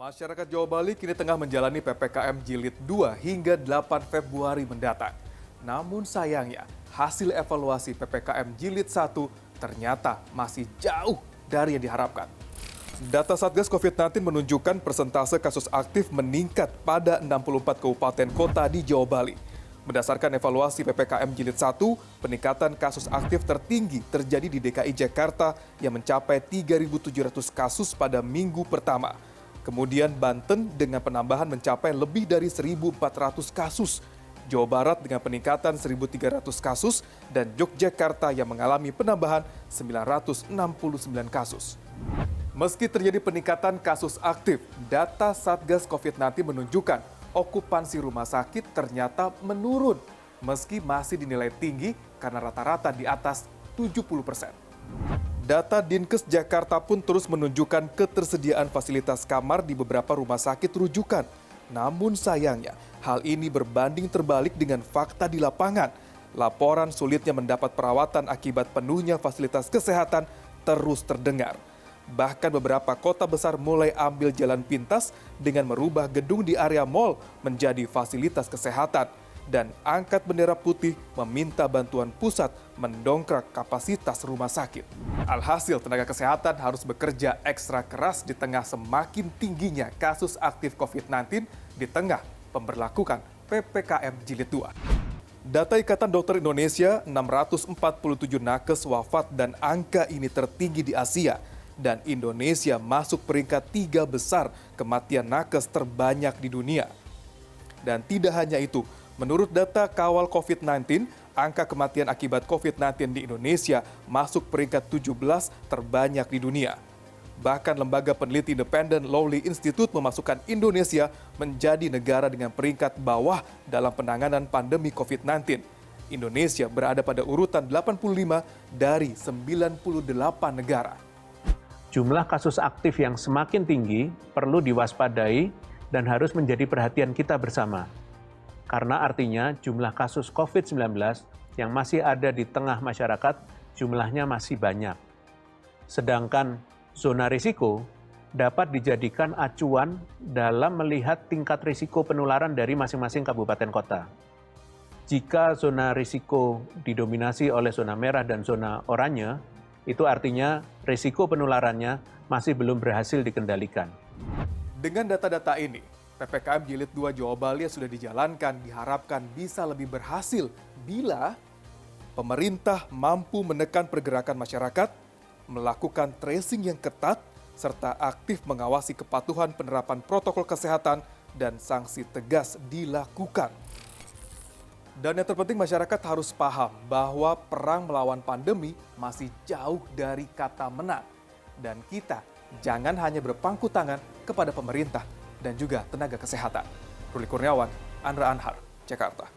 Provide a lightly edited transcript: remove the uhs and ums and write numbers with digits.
Masyarakat Jawa Bali kini tengah menjalani PPKM Jilid 2 hingga 8 Februari mendatang. Namun sayangnya, hasil evaluasi PPKM Jilid 1 ternyata masih jauh dari yang diharapkan. Data Satgas COVID-19 menunjukkan persentase kasus aktif meningkat pada 64 kabupaten kota di Jawa Bali. Berdasarkan evaluasi PPKM Jilid 1, peningkatan kasus aktif tertinggi terjadi di DKI Jakarta yang mencapai 3.700 kasus pada minggu pertama. Kemudian Banten dengan penambahan mencapai lebih dari 1.400 kasus. Jawa Barat dengan peningkatan 1.300 kasus dan Yogyakarta yang mengalami penambahan 969 kasus. Meski terjadi peningkatan kasus aktif, data Satgas COVID-19 menunjukkan okupansi rumah sakit ternyata menurun meski masih dinilai tinggi karena rata-rata di atas 70%. Data Dinkes Jakarta pun terus menunjukkan ketersediaan fasilitas kamar di beberapa rumah sakit rujukan. Namun sayangnya, hal ini berbanding terbalik dengan fakta di lapangan. Laporan sulitnya mendapat perawatan akibat penuhnya fasilitas kesehatan terus terdengar. Bahkan beberapa kota besar mulai ambil jalan pintas dengan merubah gedung di area mal menjadi fasilitas kesehatan. Dan angkat bendera putih meminta bantuan pusat mendongkrak kapasitas rumah sakit. Alhasil, tenaga kesehatan harus bekerja ekstra keras di tengah semakin tingginya kasus aktif COVID-19 di tengah pemberlakuan PPKM Jilid 2. Data Ikatan Dokter Indonesia, 647 nakes wafat dan angka ini tertinggi di Asia. Dan Indonesia masuk peringkat 3 besar kematian nakes terbanyak di dunia. Dan tidak hanya itu, menurut data kawal COVID-19, angka kematian akibat COVID-19 di Indonesia masuk peringkat 17 terbanyak di dunia. Bahkan lembaga peneliti independen Lowley Institute memasukkan Indonesia menjadi negara dengan peringkat bawah dalam penanganan pandemi COVID-19. Indonesia berada pada urutan 85 dari 98 negara. Jumlah kasus aktif yang semakin tinggi perlu diwaspadai dan harus menjadi perhatian kita bersama. Karena artinya jumlah kasus COVID-19 yang masih ada di tengah masyarakat jumlahnya masih banyak. Sedangkan zona risiko dapat dijadikan acuan dalam melihat tingkat risiko penularan dari masing-masing kabupaten kota. Jika zona risiko didominasi oleh zona merah dan zona oranye, itu artinya risiko penularannya masih belum berhasil dikendalikan. Dengan data-data ini, PPKM Jilid 2 Jawa Bali yang sudah dijalankan diharapkan bisa lebih berhasil bila pemerintah mampu menekan pergerakan masyarakat, melakukan tracing yang ketat, serta aktif mengawasi kepatuhan penerapan protokol kesehatan dan sanksi tegas dilakukan. Dan yang terpenting masyarakat harus paham bahwa perang melawan pandemi masih jauh dari kata menang. Dan kita jangan hanya berpangku tangan kepada pemerintah dan juga tenaga kesehatan. Ruli Kurniawan, Andra Anhar, Jakarta.